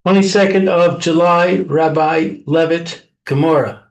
22nd of July, Rabbi Levitt, Gemora.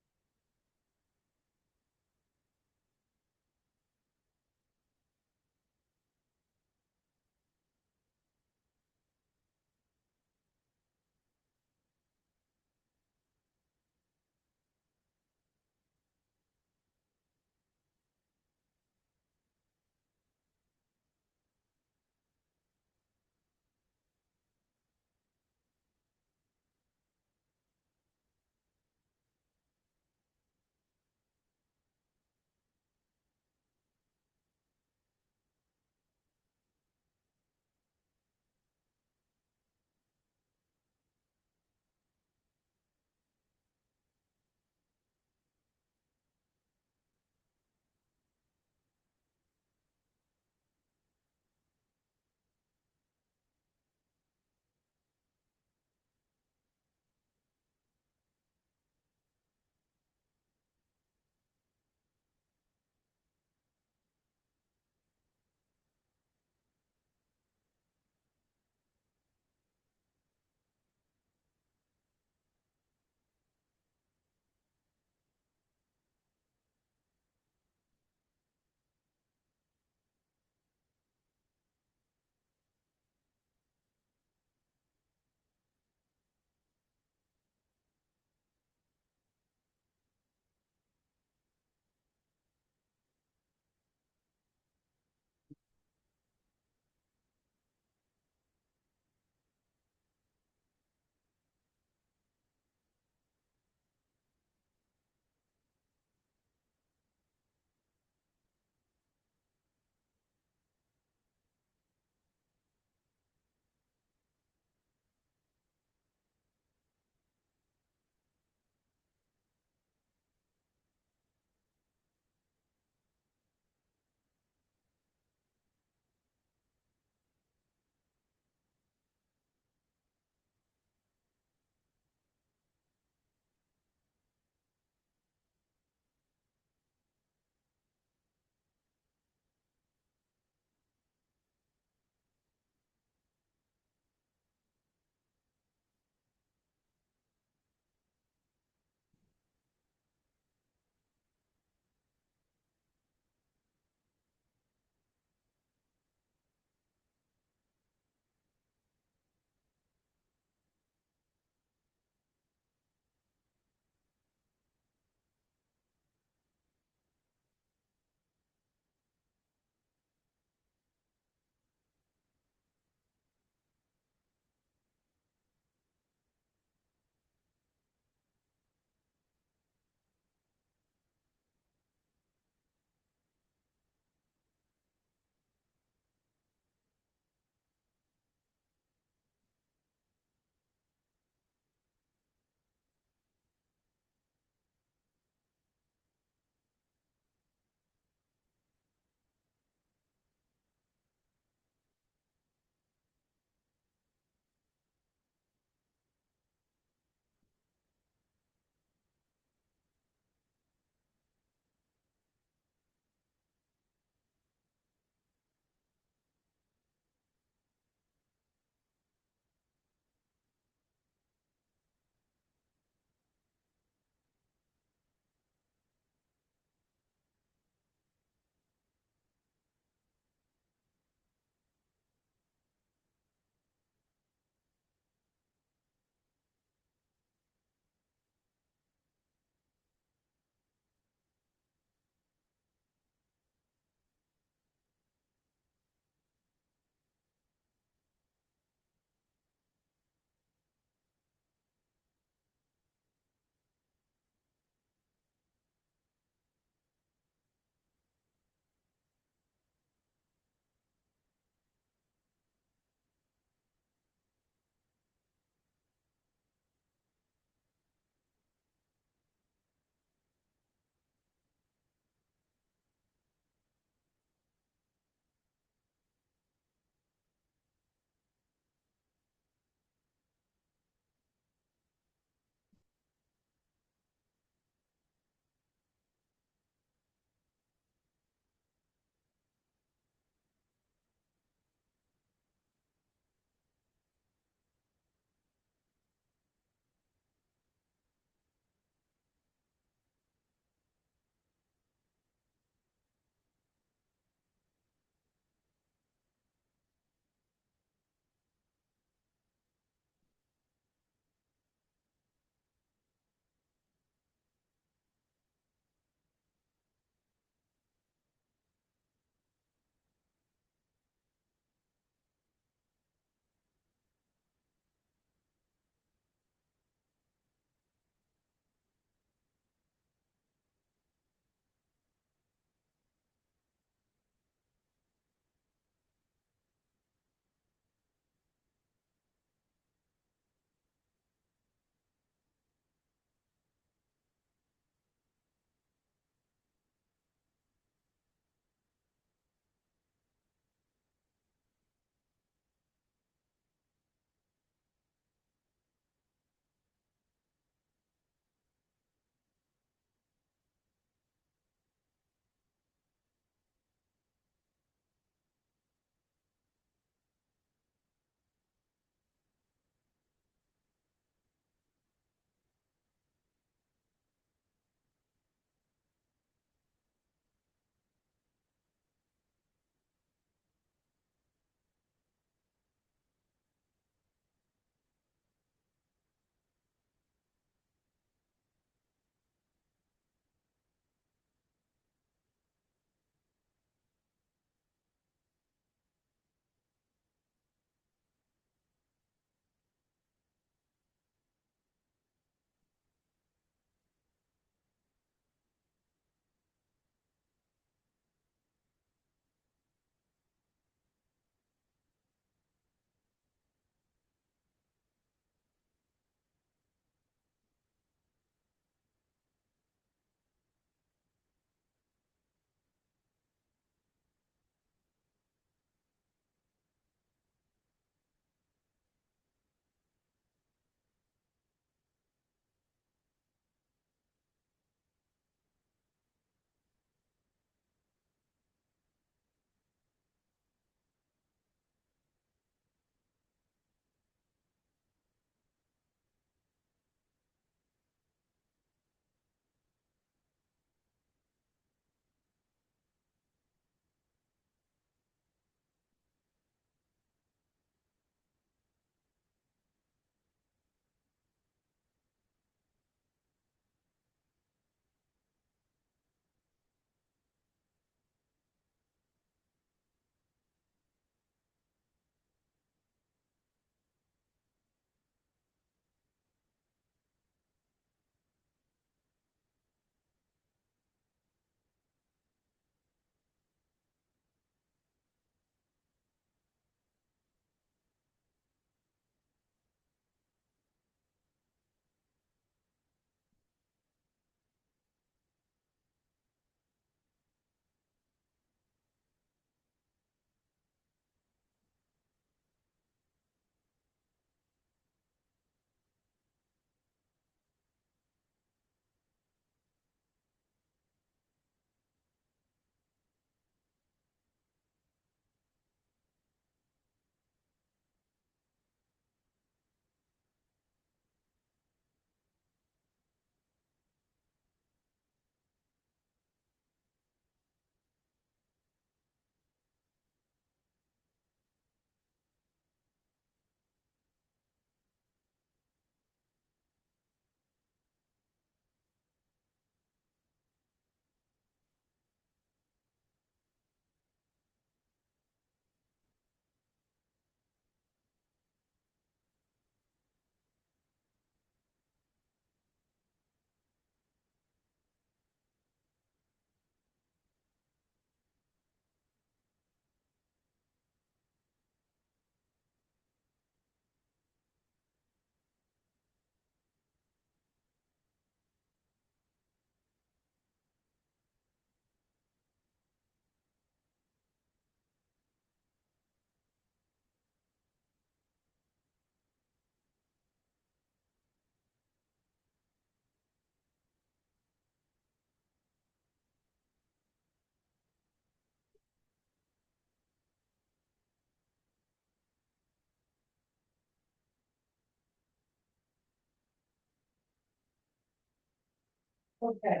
Okay.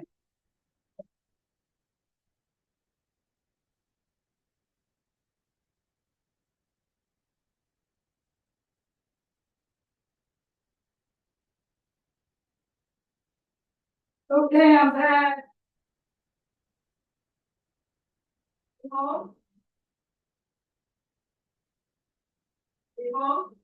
Okay, I'm back. Home. Home.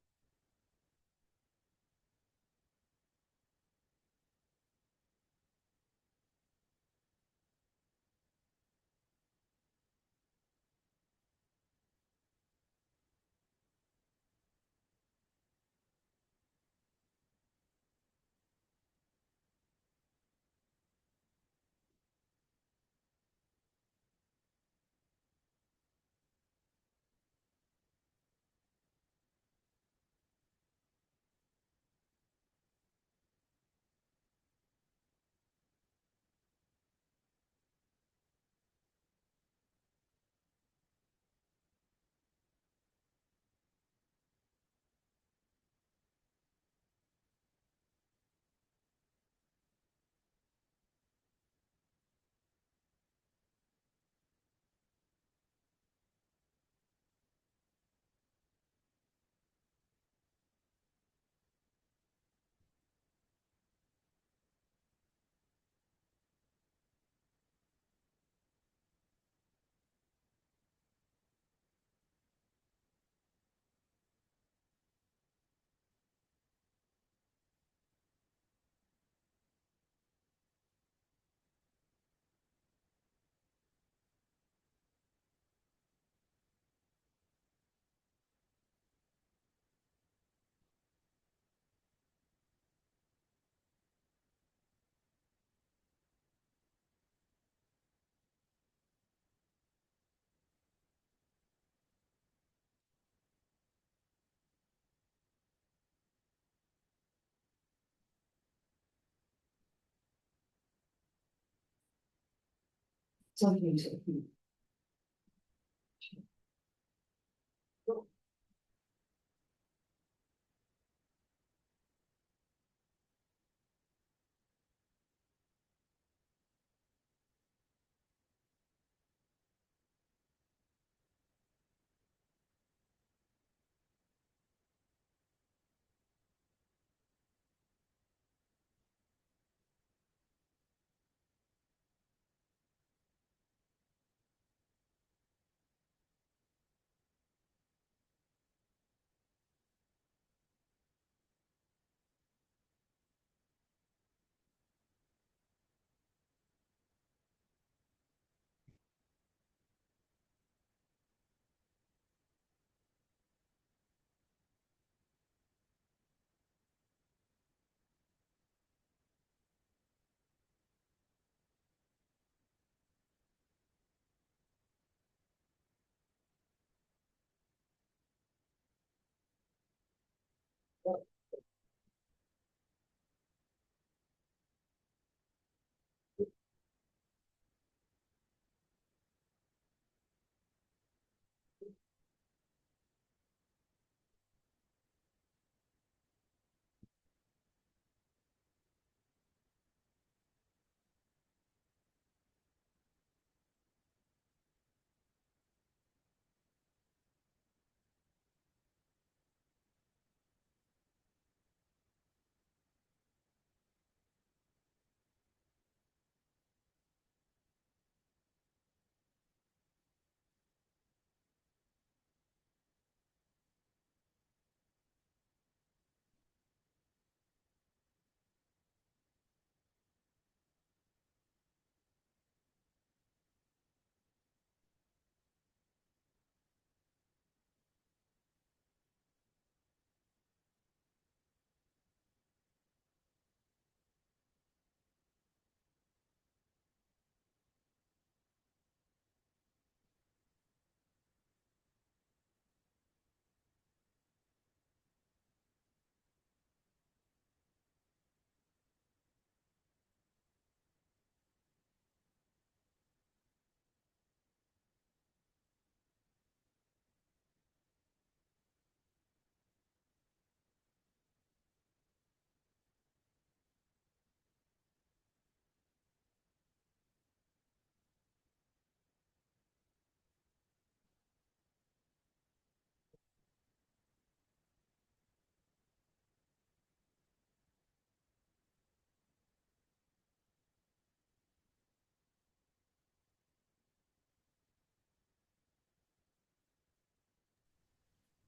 Something.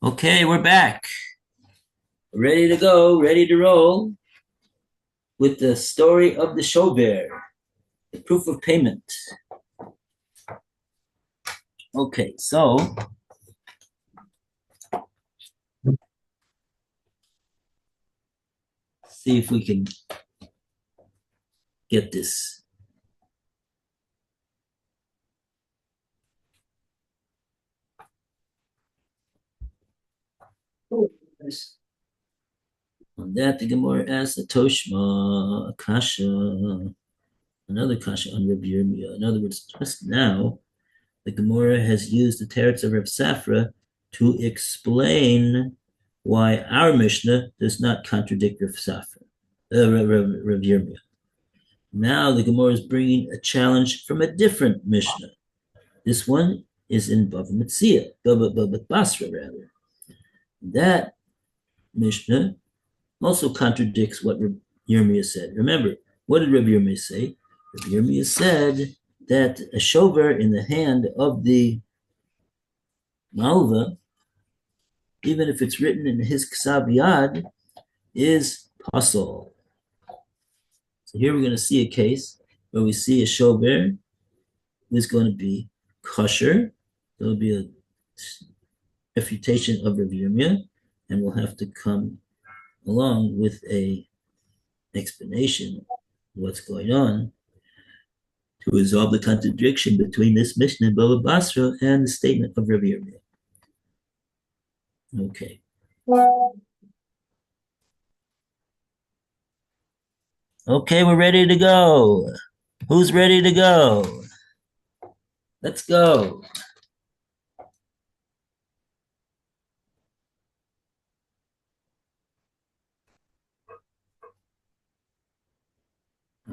Okay, we're back. Ready to go, ready to roll with the story of the Shover, the proof of payment. Okay, so see if we can get this. On that, the Gemora asks the Toshma, Akasha, another Kasha on Rabbi Yirmiyah. In other words, just now, the Gemora has used the teretz of Rav Safra to explain why our Mishnah does not contradict Rav Safra, Rav Yirmiyah. Now the Gemara is bringing a challenge from a different Mishnah. This one is in Bava Metzia, Bava Basra rather. That Mishnah also contradicts what Rabbi Yirmiyah said. Remember, what did Rabbi Yirmiyah say? Rabbi Yirmiyah said that a shover in the hand of the malva, even if it's written in his ksav yad, is pasol. So here we're going to see a case where we see a shover is going to be kosher. There will be a refutation of Rabbi Yirmiyah, and we'll have to come along with a explanation of what's going on to resolve the contradiction between this Mishnah in Bava Basra and the statement of Rabbi Yirmiyah. Okay. Okay, we're ready to go. Who's ready to go? Let's go.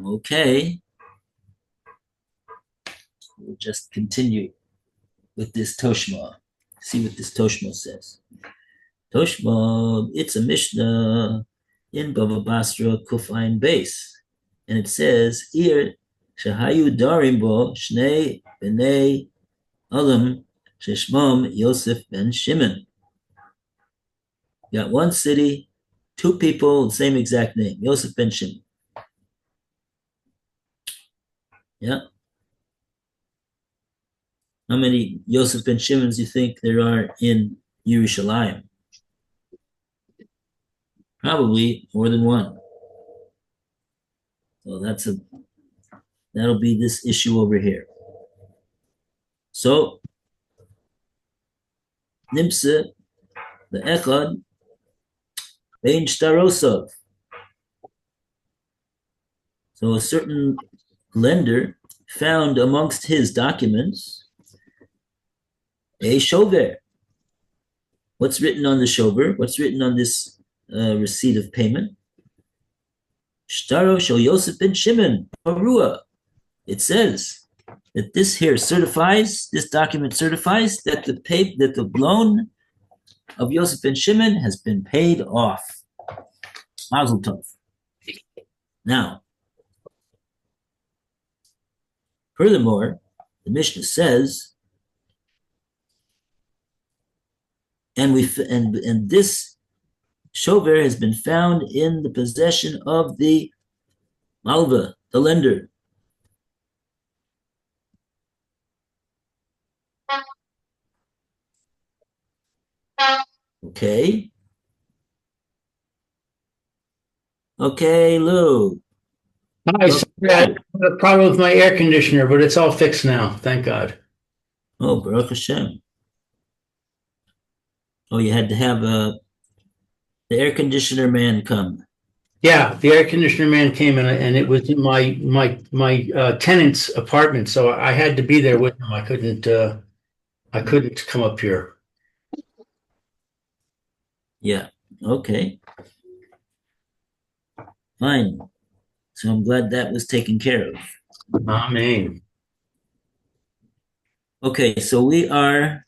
Okay. We'll just continue with this Toshma. See what this Toshma says. Toshma, it's a Mishnah in Bava Basra Kufayin base. And it says here, Shahayu Darimbo Shnei B'nei Alam Sheshmom Yosef ben Shimon. You got one city, two people, same exact name, Yosef ben Shimon. Yeah. How many Yosef ben Shimons do you think there are in Yerushalayim? Probably more than one. So that'll be this issue over here. So Nimsa, the Echad, Bein Shtarosov. So a certain lender found amongst his documents a shover. What's written on the shover? What's written on this receipt of payment? Shtaro shel Yosef ben Shimon, Parua. It says that this document certifies that the loan of Yosef ben Shimon has been paid off. Mazel tov. Now, furthermore, the Mishnah says, and this shover has been found in the possession of the malva, the lender. Okay. Okay, Lou. Hi, sorry, I had a problem with my air conditioner, but it's all fixed now. Thank God. Oh, Baruch Hashem. Oh, you had to have the air conditioner man come. Yeah, the air conditioner man came in, and it was in my tenant's apartment, so I had to be there with him. I couldn't come up here. Yeah. Okay. Fine. So I'm glad that was taken care of. Amen. Okay, so we are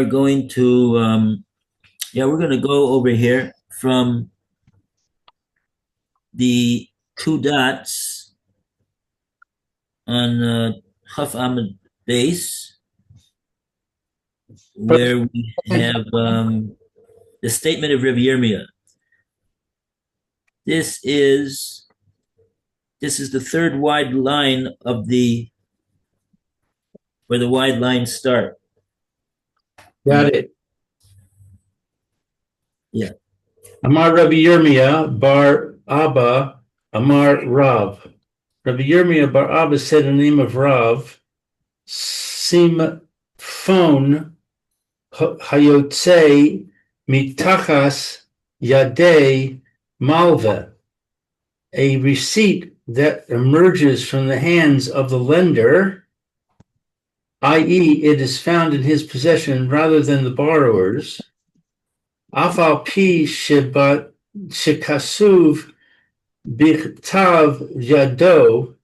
going to we're going to go over here from the two dots on Chaf Amid base, where we have the statement of Rabbi Yirmiyah. This is the third wide line of where the wide lines start. Got it. Yeah. Amar Rabbi Yirmiyah bar Abba Amar Rav. Rabbi Yirmiyah bar Abba said in the name of Rav, Simphon Hayotze Mitachas Yadei Malva, a receipt that emerges from the hands of the lender, i.e., it is found in his possession rather than the borrower's. Afal pi shekasuv bichtav yado,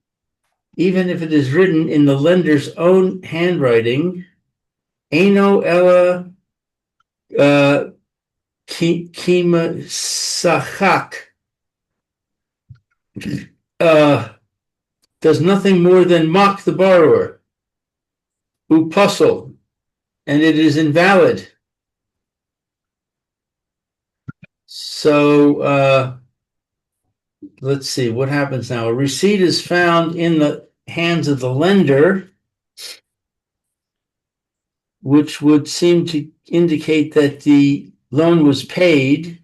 even if it is written in the lender's own handwriting, Eino ella kima sachak, does nothing more than mock the borrower, upuzzle, and it is invalid. So let's see what happens now. A receipt is found in the hands of the lender, which would seem to indicate that the loan was paid,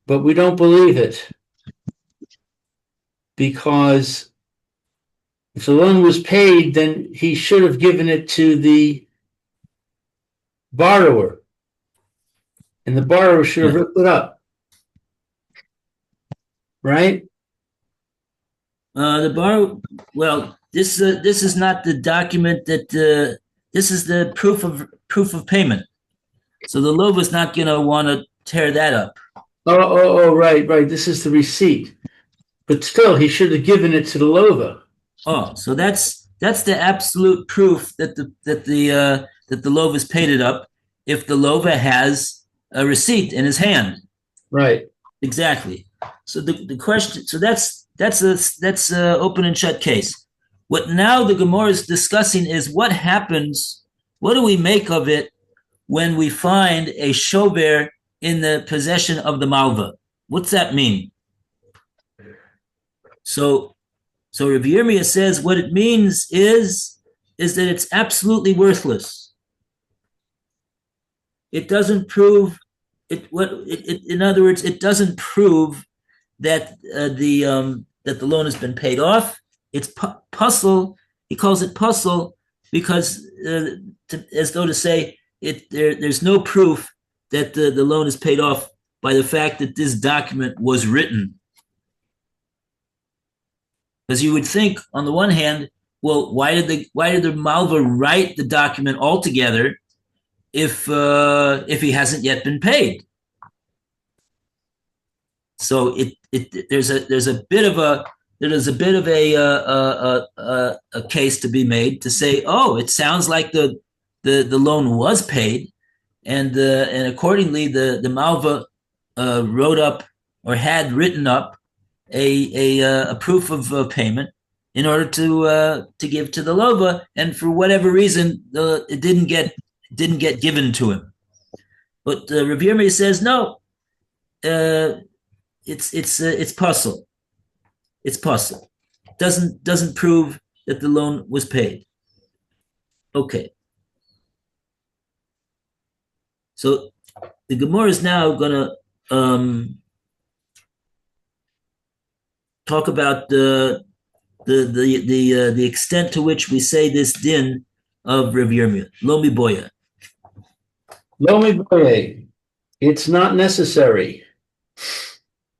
but we don't believe it, because if the loan was paid, then he should have given it to the borrower, and the borrower should have ripped it up, right? The borrower. Well, this is not the document that. This is the proof of payment. So the Lova is not going to want to tear that up. Oh, right. This is the receipt, but still, he should have given it to the Lova. Oh, so that's the absolute proof that the Lova has paid it up. If the Lova has a receipt in his hand, right? Exactly. So the question. So that's a open and shut case. What now the Gemora is discussing is what happens. What do we make of it when we find a shover in the possession of the malva? What's that mean? So Rabbi Yirmiyah says what it means is that it's absolutely worthless. It doesn't prove it. In other words, it doesn't prove that the loan has been paid off. It's puzzle. He calls it puzzle because, as though to say, there's no proof that the loan is paid off by the fact that this document was written. Because you would think, on the one hand, well, why did the Malva write the document altogether if he hasn't yet been paid? So there's a bit of a case to be made to say, oh, it sounds like the loan was paid, and accordingly the Malva wrote up or had written up a proof of payment in order to give to the Lova, and for whatever reason it didn't get given to him. But Rav Yirmiyah says no. It's puzzle. It's puzzle. Doesn't prove that the loan was paid. Okay. So the Gemora is now going to talk about the extent to which we say this din of Rav Yirmiyah. Lo miboya. Lo miboya. It's not necessary.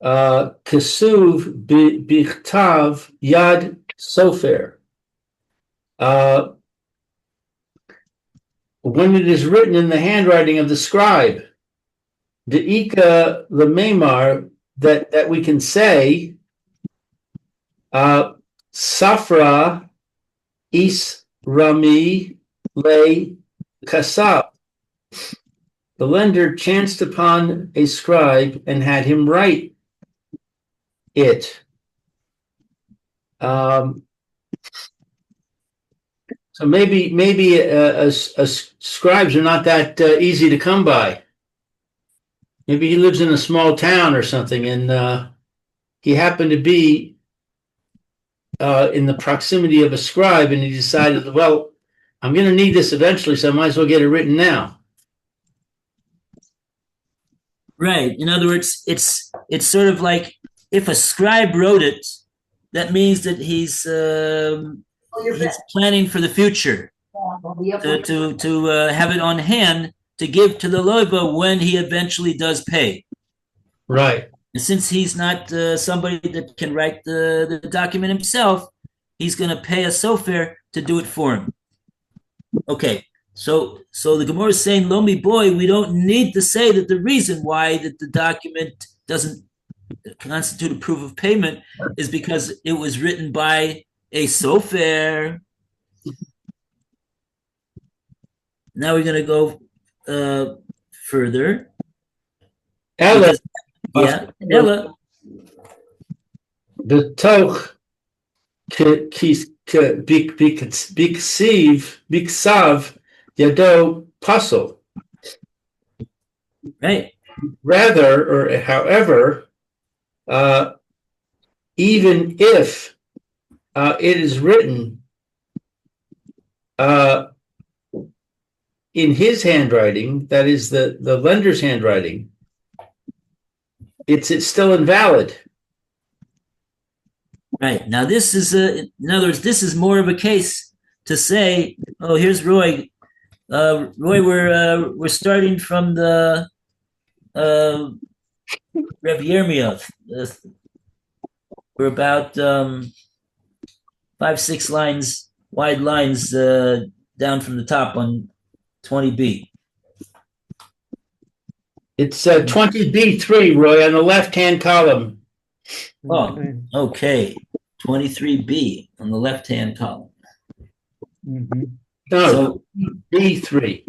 Kesuv bichtav yad sofer. When it is written in the handwriting of the scribe, deika lememar, that we can say, safra is rami le kasab. The lender chanced upon a scribe and had him write it. So So maybe scribes are not that easy to come by. Maybe he lives in a small town or something, and he happened to be in the proximity of a scribe, and he decided, well, I'm going to need this eventually, so I might as well get it written now. Right. In other words, it's sort of like if a scribe wrote it, that means that he's planning for the future to have it on hand to give to the loiva when he eventually does pay. Right. And since he's not somebody that can write the document himself, he's going to pay a sofer to do it for him. Okay, so the Gemora is saying, Lomi boy, we don't need to say that the reason why that the document doesn't constitute a proof of payment is because it was written by a sofer. Now we're going to go further. Ella, yeah, Ella. The toch biksav yado puzzle. Right. Rather, or however, even if it is written in his handwriting, that is the lender's handwriting, it's still invalid. Right. Now, this is, in other words, this is more of a case to say, oh, here's Roy. Roy, we're starting from the Rev Yirmiyah. We're about 5-6 lines, wide lines down from the top on 20b. It's 20b3, Roy, on the left-hand column. Oh, okay. 23b on the left-hand column. Mm-hmm. No, so, B3.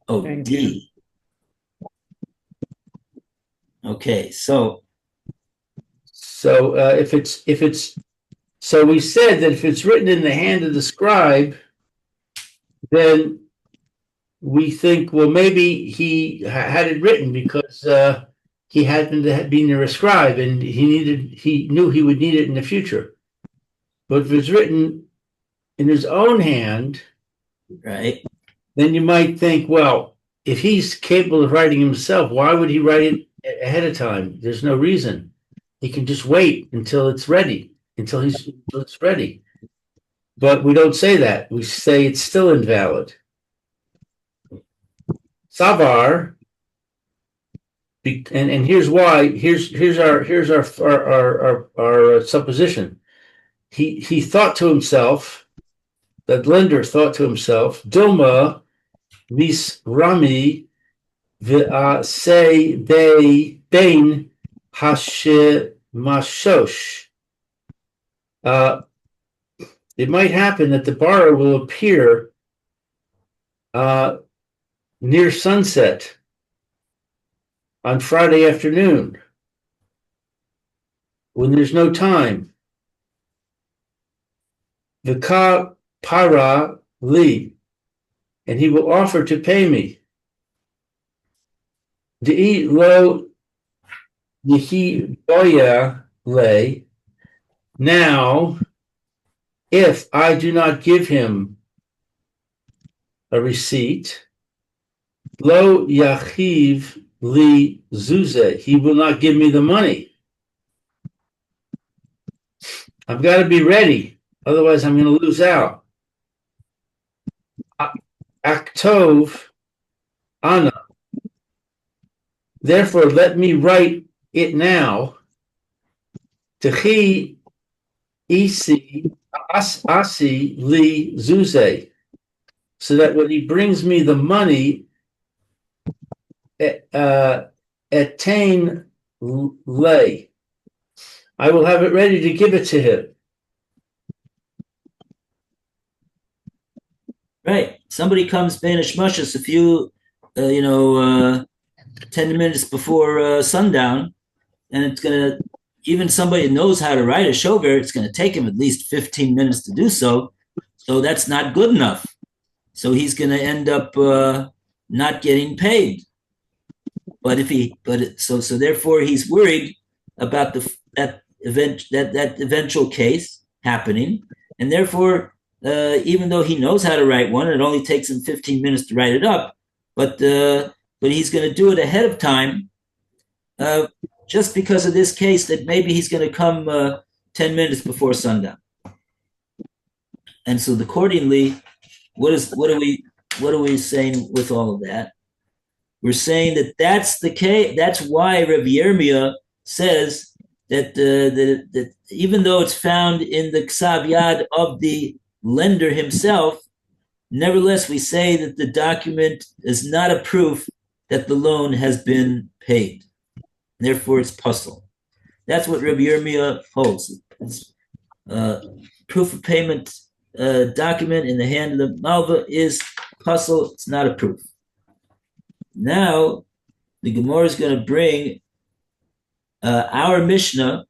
Oh, D. Okay, so if it's so we said that if it's written in the hand of the scribe, then we think, well, maybe he had it written because he happened to be near a scribe and he knew he would need it in the future. But if it's written in his own hand, right, then you might think, well, if he's capable of writing himself, why would he write it ahead of time? There's no reason. He can just wait until it's ready, until it's ready. But we don't say that. We say it's still invalid. Savar, and here's why. Here's our supposition. He thought to himself, that lender thought to himself, Dilma vis Rami say bein hashemashosh. It might happen that the borrower will appear near sunset on Friday afternoon when there's no time. V'ka para li, and he will offer to pay me. De'i lo yehi boya le. Now, if I do not give him a receipt, lo yachiv li zuze, he will not give me the money. I've got to be ready, otherwise I'm going to lose out. Aktov ana. Therefore, let me write it now. Techi isi asi li zuze, so that when he brings me the money, etain lay, I will have it ready to give it to him. Right. Somebody comes Banish Mushas a few, 10 minutes before sundown, and it's going to even somebody who knows how to write a shover, it's going to take him at least 15 minutes to do so. So that's not good enough. So he's going to end up not getting paid. But therefore he's worried about that eventual case happening, and therefore even though he knows how to write one, it only takes him 15 minutes to write it up. But he's going to do it ahead of time, just because of this case that maybe he's going to come 10 minutes before sundown. And so accordingly, what are we saying with all of that? We're saying that that's the case. That's why Rabbi Yirmiyah says that that even though it's found in the Ksav Yad of the lender himself, nevertheless we say that the document is not a proof that the loan has been paid. Therefore, it's puzzle. That's what Rabbi Yirmiyah holds. Proof of payment document in the hand of the Malva is puzzle. It's not a proof. Now, the Gemora is going to bring our Mishnah,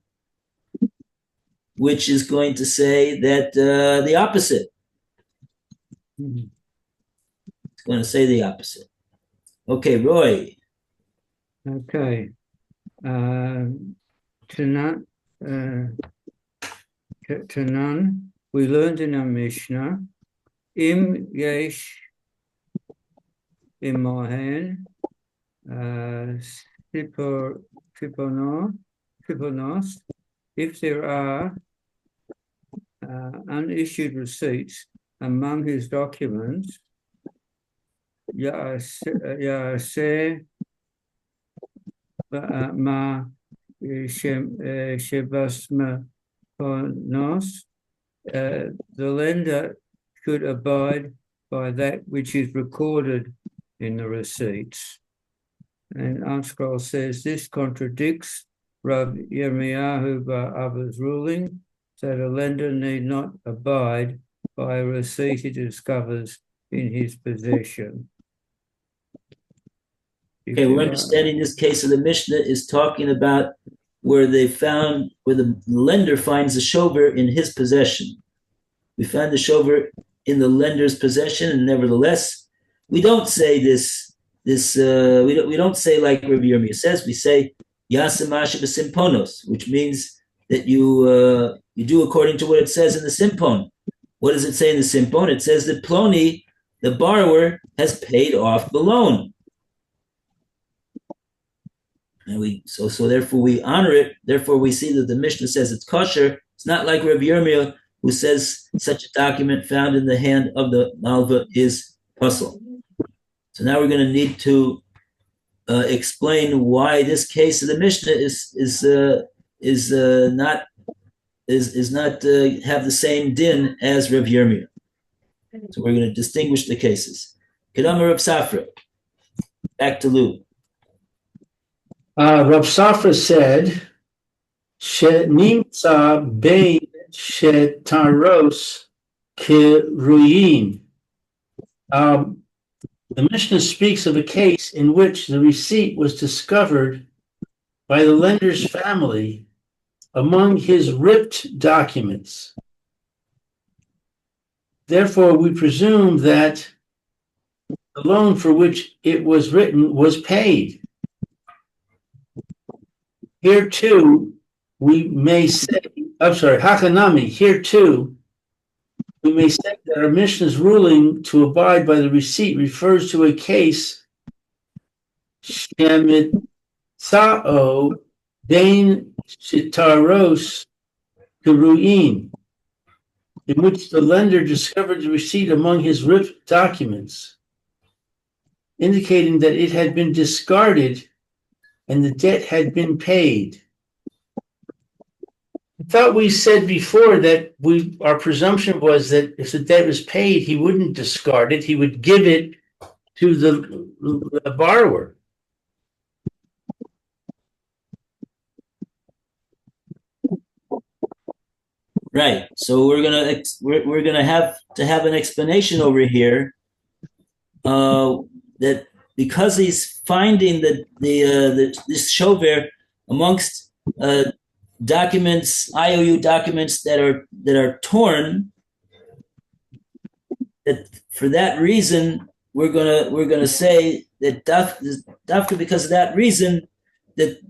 which is going to say that the opposite. It's going to say the opposite. Okay, Roy. Okay. Tanan, we learned in our Mishnah, Im Yesh Imahen Siponos, if there are unissued receipts among his documents, Ya'aseh Ma Shebasmaponos, the lender should abide by that which is recorded in the receipts. And Unscroll says this contradicts Rabbi Yirmiyahu Ba'ava's ruling that a lender need not abide by a receipt he discovers in his possession. Okay, we're understanding this case of the Mishnah is talking about where the lender finds the shover in his possession. We found the shover in the lender's possession, and nevertheless, we don't say this. We don't say like Rabbi Yirmiyah says. We say Yasamash b'simponos, which means that you do according to what it says in the simpon. What does it say in the simpon? It says that Ploni, the borrower, has paid off the loan. And so therefore we honor it. Therefore we see that the Mishnah says it's kosher. It's not like Rabbi Yirmiyah, who says such a document found in the hand of the Malva is puzzle. So now we're going to need to explain why this case of the Mishnah not have the same din as Rav Yirmiyah. So we're going to distinguish the cases. Kedama Rav Safra. Back to Lou. Rav Safra said, "Shenimtza bein shetaros kiruyin." The Mishnah speaks of a case in which the receipt was discovered by the lender's family among his ripped documents. Therefore, we presume that the loan for which it was written was paid. Here too, we may say, Hakanami, here too, we may say that our Mishnah's ruling to abide by the receipt refers to a case Shemitzao Dain Shitaros Keruin, in which the lender discovered the receipt among his ripped documents, indicating that it had been discarded and the debt had been paid. I thought we said before that our presumption was that if the debt was paid, he wouldn't discard it, he would give it to the borrower. Right. So we're gonna have to have an explanation over here that because he's finding that this shover amongst documents, IOU documents that are torn, that for that reason we're gonna say that dafka because of that reason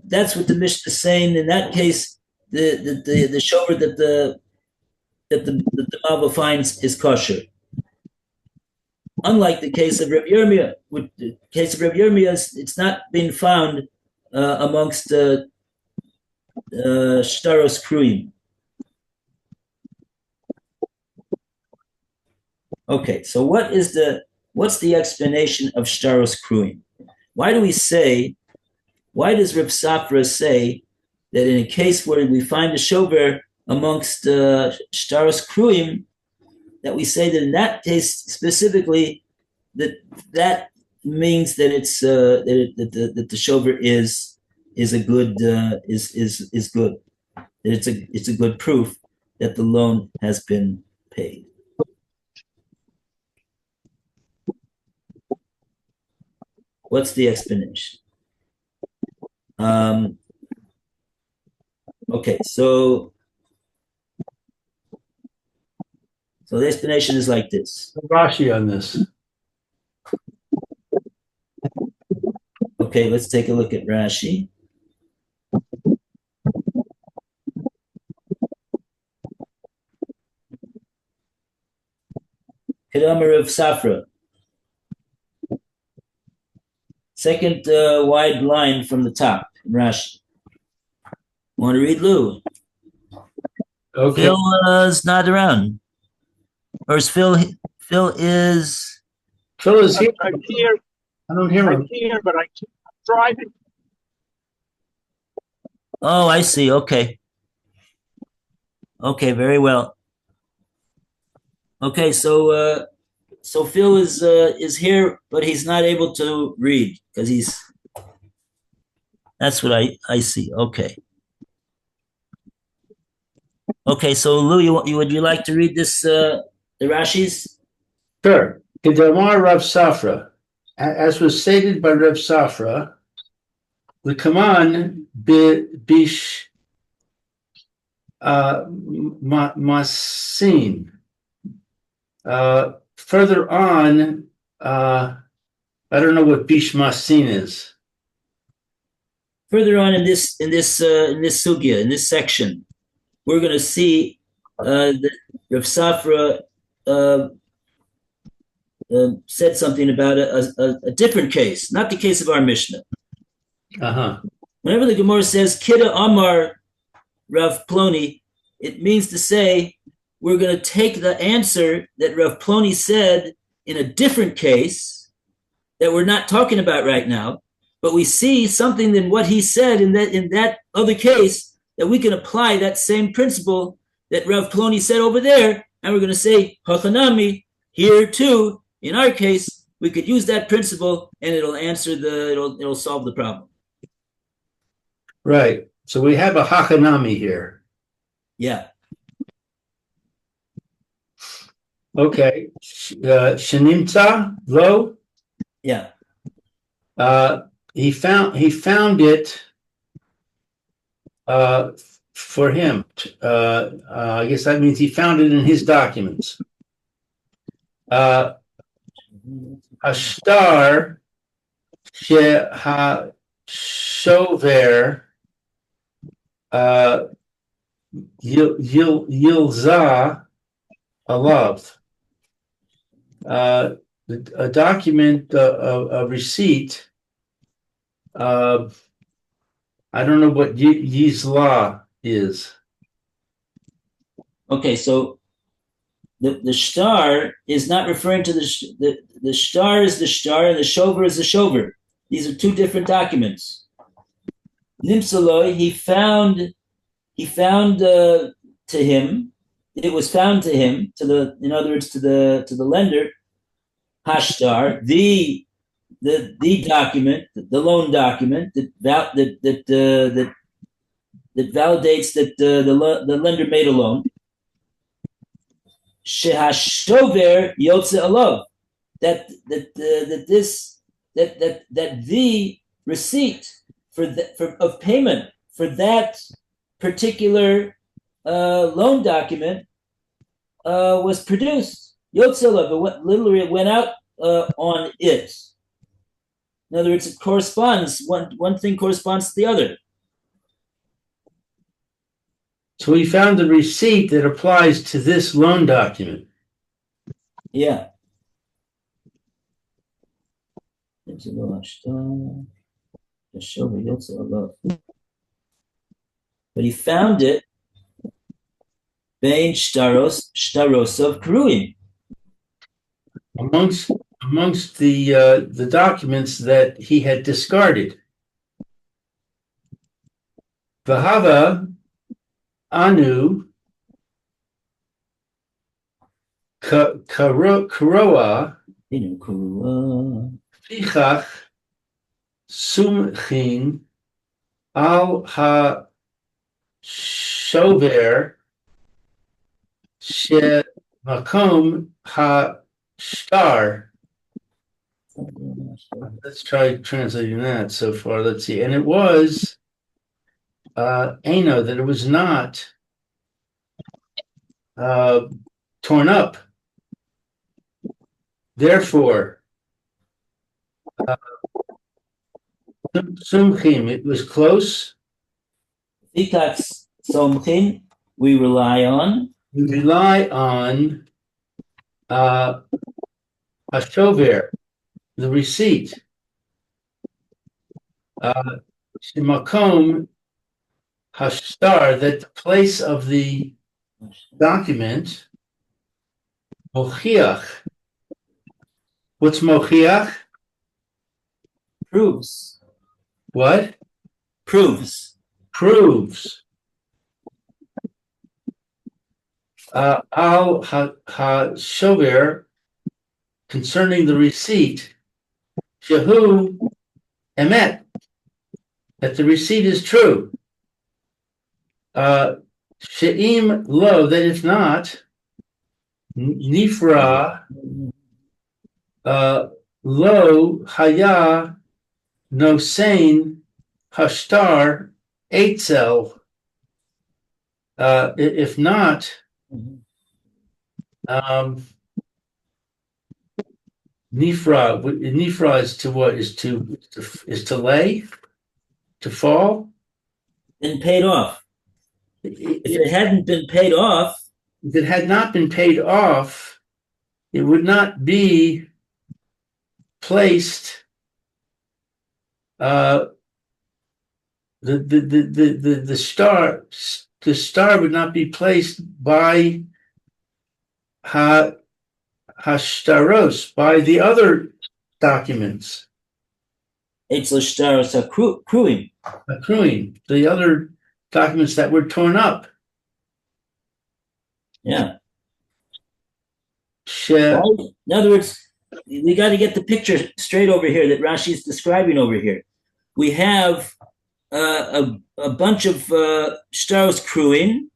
that's what the Mishnah is saying. In that case, the shover that the Bava finds is kosher. Unlike the case of Reb Yirmiyah, with the case of Reb Yirmiyah, it's not been found amongst shtaros kruyim. Okay, so what's the explanation of shtaros kruyim? Why does Reb Safra say that in a case where we find a shover amongst shtaros kruyim, that we say that in that case specifically that means that it's that the shover is a good is good, that it's a good proof that the loan has been paid. What's the explanation? Okay, so the explanation is like this. Rashi on this. Okay, let's take a look at Rashi. Kedamar of Safra. Second wide line from the top in Rashi. Want to read, Lou? Okay. Phil is not around. Or is Phil is... Phil is here. I'm here. I don't hear I'm him. here, but I'm driving. Oh, I see. Okay. Okay, very well. Okay, so Phil is here, but he's not able to read because that's what I see. Okay. Okay, so Lou, would you like to read this the Rashis? Sure. Kedamar Rav Safra. As was stated by Rav Safra, the command bish masin. Further on, I don't know what bish masin is. Further on in this sugya, in this section, we're going to see that Rav Safra said something about a different case, not the case of our Mishnah. Whenever the Gemora says Kida Amar Rav Ploni, it means to say we're going to take the answer that Rav Ploni said in a different case that we're not talking about right now, but we see something in what he said in that other case that we can apply that same principle that Rav Ploni said over there, and we're going to say Hachanami here too. In our case, we could use that principle, and it'll solve the problem. Right. So we have a hachanami here. Yeah. Okay. Shenimta lo. Yeah. He found it for him. I guess that means he found it in his documents. Ashtar she'ha-shover yilza alav. A document, a receipt. I don't know what yizla is. Okay, so the shtar is not referring to the shtar is the shtar and the shover is the shover. These are two different documents. Nimsaloi, he found to him. It was found to him, in other words, to the lender, hashtar, the document, the loan document that validates that the lender made a loan. Shehashover yotze alav, that the receipt of payment for that particular loan document was produced. Yotzelav, literally it went out on it. In other words, it corresponds, one thing corresponds to the other. So we found the receipt that applies to this loan document. Yeah. But he found it bein shtaros of Kruim. Amongst the documents that he had discarded. Vahava anu karoa fichach sumchin al ha shover she makom ha star. Let's try translating that so far. Let's see. And it was Ano, that it was not torn up. Therefore, Sumchim, it was close. Fikas somchin, we rely on. We rely on Hashover, the receipt. Makom Hashtar, that the place of the document, Mochiach. What's Mochiach? Proves. What? Proves. Proves. Al ha-shover, concerning the receipt, Shehu emet, that the receipt is true. She'im lo, that if not, nifra lo haya nosein hashtar eitzel. If not, nifra is to what? Is to lay, to fall. Been paid off. If it hadn't been paid off, if it had not been paid off, it would not be placed. The star would not be placed by hashtaros, by the other documents. Eitzel shtaros akruim. Accruing, the other documents that were torn up. Yeah. In other words, we got to get the picture straight over here that Rashi is describing over here. We have a bunch of shtaros kruim,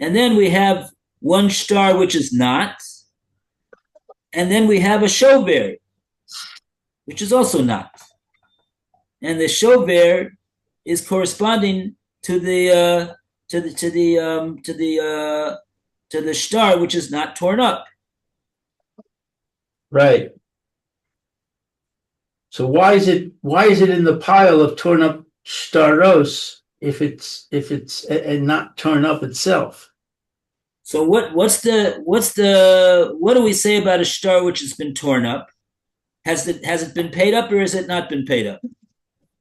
and then we have one star which is not, and then we have a shover, which is also not. And the shover is corresponding to the star which is not torn up. Right. So why is it in the pile of torn up staros if it's and not torn up itself? So what do we say about a star which has been torn up? Has it been paid up or has it not been paid up?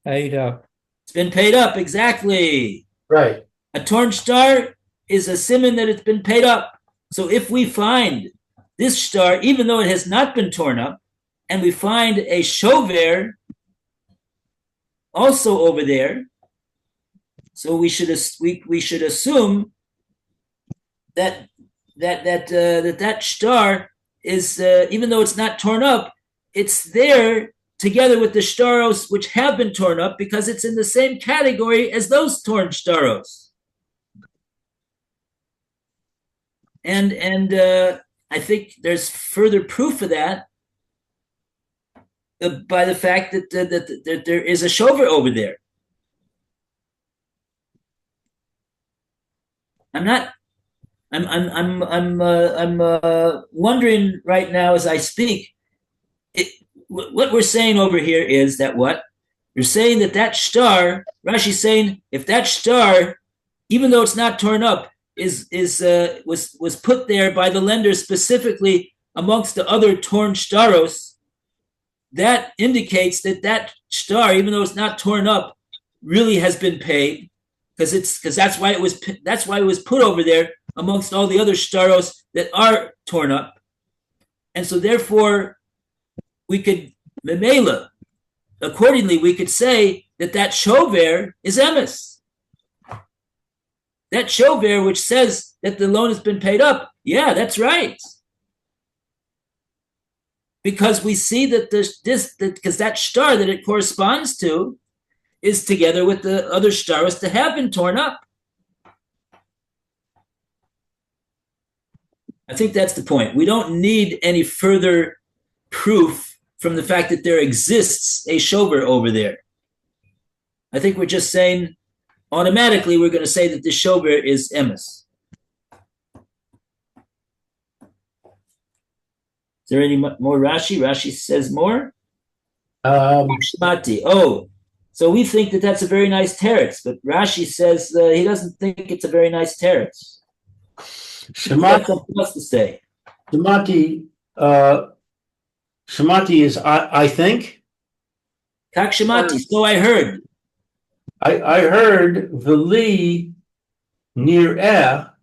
Paid up. It's been paid up, exactly. Right. A torn star is a siman that it's been paid up. So if we find this star, even though it has not been torn up, and we find a shover also over there, so we should assume that star is even though it's not torn up, it's there together with the staros which have been torn up because it's in the same category as those torn staros. And I think there's further proof of that by the fact that there is a shover over there. I'm not. I'm wondering right now as I speak. What we're saying over here is that what you're saying that star. Rashi's saying if that star, even though it's not torn up, was put there by the lender specifically amongst the other torn staros, that indicates that star, even though it's not torn up, really has been paid because that's why it was put over there amongst all the other staros that are torn up, and so therefore we could memela. Accordingly, we could say that shover is emes. That shover, which says that the loan has been paid up, yeah, that's right. Because we see that because that star that it corresponds to is together with the other staros that have been torn up. I think that's the point. We don't need any further proof from the fact that there exists a shover over there. I think we're just saying, automatically, we're going to say that the shover is emes. Is there any more Rashi? Rashi says more. Shmati. Oh, so we think that that's a very nice teretz, but Rashi says he doesn't think it's a very nice teretz. Shemati something else to say. Shemati is I think. Kak Shemati. So I heard. I heard v'li nir'eh,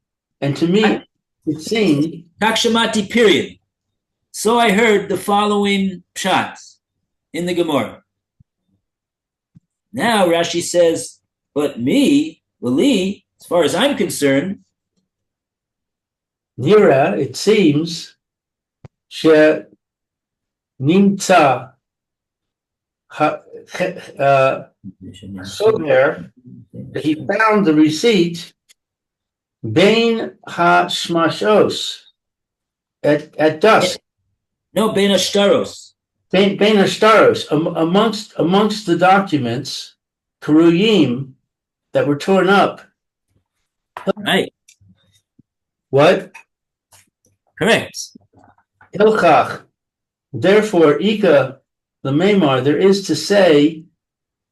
and to me it seemed. Kak Shemati. Period. So I heard the following pshat in the Gemora. Now Rashi says, but me, v'li, as far as I'm concerned, nir'eh, it seems, she nimtza sober, he found the receipt bein ha-shmashos at dusk. No, bein hashtaros. Bein hashtaros, amongst the documents, karuyim, that were torn up. Right. What? Correct. Hilchach. Therefore, Ika, the Memar, there is to say,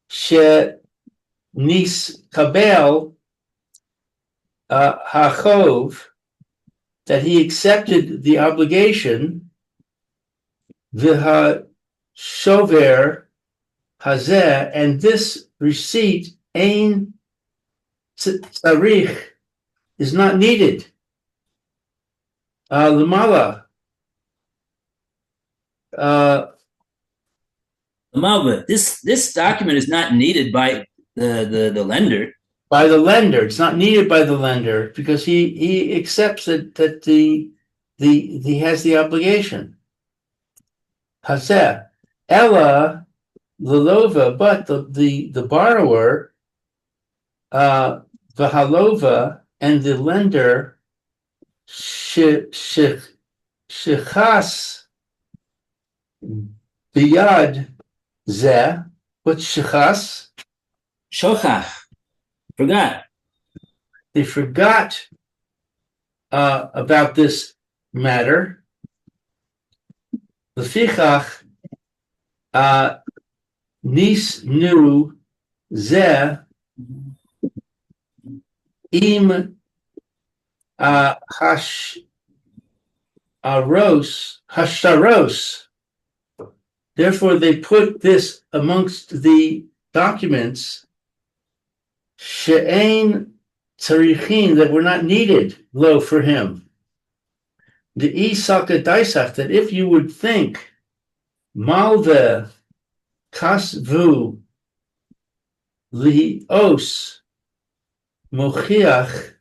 she nis kabel hachov, that he accepted the obligation, v'ha shover hazeh, and this receipt, ein tzarich, is not needed. Lamala. This document is not needed by the lender. By the lender, it's not needed by the lender because he accepts that he has the obligation. Hazeh, Ella Lelova, but the borrower, the halova, and the lender, shechas biyad zeh. What's shechas? Shochach. Forgot. They forgot about this matter. Lefichach nis nu zeh im hasharos. Therefore, they put this amongst the documents she'ein tzarichin, that were not needed, lo, for him. The isaka daisach, that if you would think malve kasvu lios mochiach,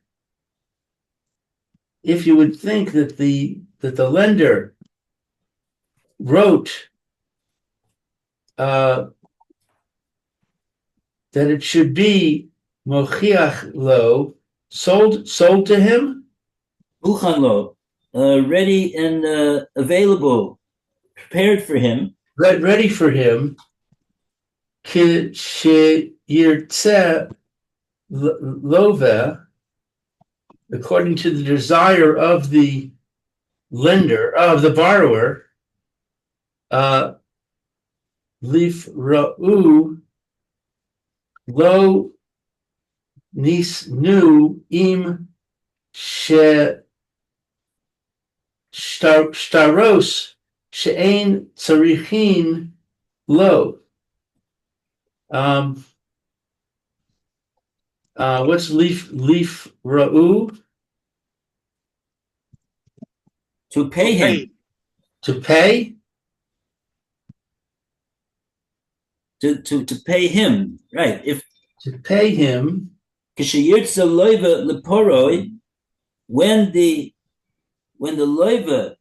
if you would think that the lender wrote that it should be mochiach lo, sold to him, Uchan lo, ready and available, prepared for him. ready for him. Ki she yirtze love, according to the desire of the lender, of the borrower, lif ra'u lo nisnu im she staros she'ein tzarichin lo. What's lif ra'u? To pay him. To pay? To pay him. Right. If To pay him. Kishayirtza loiva leporoi, when the loiva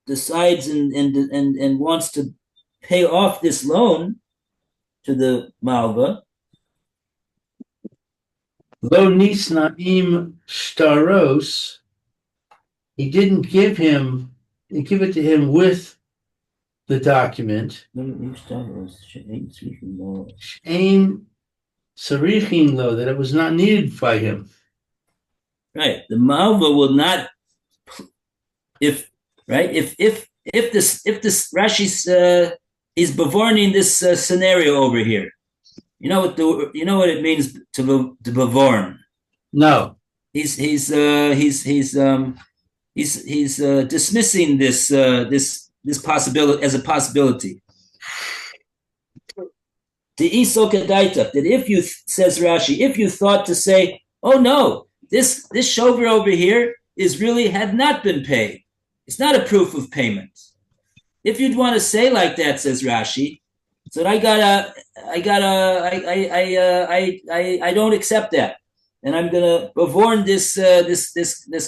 decides and wants to pay off this loan to the malva, Lo nisnaim staros, he didn't give it to him with the document. Ain sarichin lo, that it was not needed by him. Right. The malva will not, if this Rashi's is bevorning this scenario over here. You know what it means to bevorn? No. He's dismissing this possibility as a possibility. The isokadaita, that if you, says Rashi, if you thought to say, oh no, this shover over here had not been paid. It's not a proof of payment. If you'd want to say like that, says Rashi, so I don't accept that, and I'm gonna bevorn this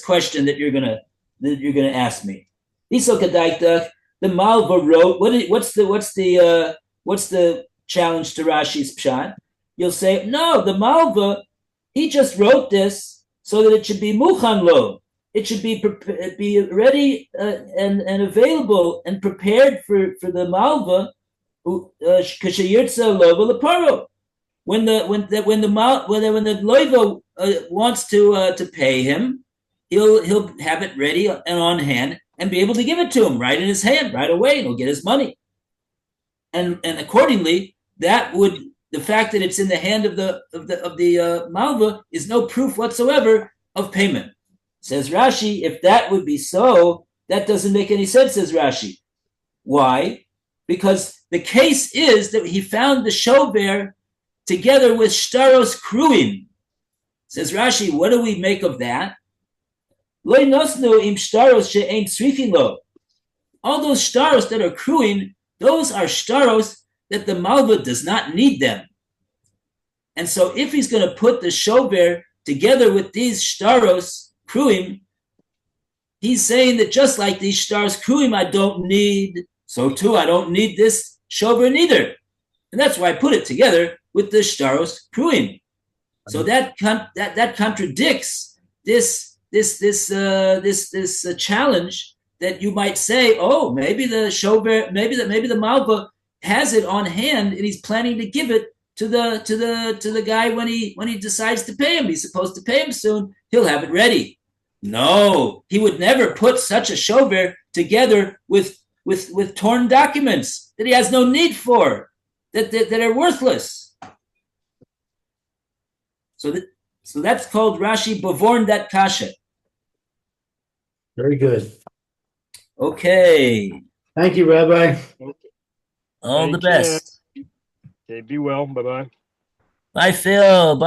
question that you're gonna ask me. Isokadaita, the Malva wrote. What's the challenge to Rashi's pshat? You'll say no. The Malva, he just wrote this so that it should be muchan lo. It should be ready and available and prepared for the Malva. When the loiva wants to pay him, he'll have it ready and on hand and be able to give it to him right in his hand right away, and he'll get his money. And accordingly, the fact that it's in the hand of the malva is no proof whatsoever of payment. Says Rashi, if that would be so, that doesn't make any sense. Says Rashi, why? Because the case is that he found the shover together with shtaros kruim. Says Rashi, what do we make of that? All those shtaros that are kruim, those are shtaros that the malva does not need them. And so if he's going to put the shover together with these shtaros kruim, he's saying that just like these shtaros kruim I don't need, so too I don't need this shover neither. And that's why I put it together with the shtaros kruim. So that contradicts this challenge that you might say, oh, maybe the shover, maybe the malva has it on hand and he's planning to give it to the guy when he decides to pay him. He's supposed to pay him soon. He'll have it ready. No, he would never put such a shover together with torn documents that he has no need for, that are worthless. So that's called Rashi bevorn that kasha. Very good. Okay. Thank you, Rabbi. All Take the best. care. Okay, be well. Bye-bye. Bye, Phil. Bye.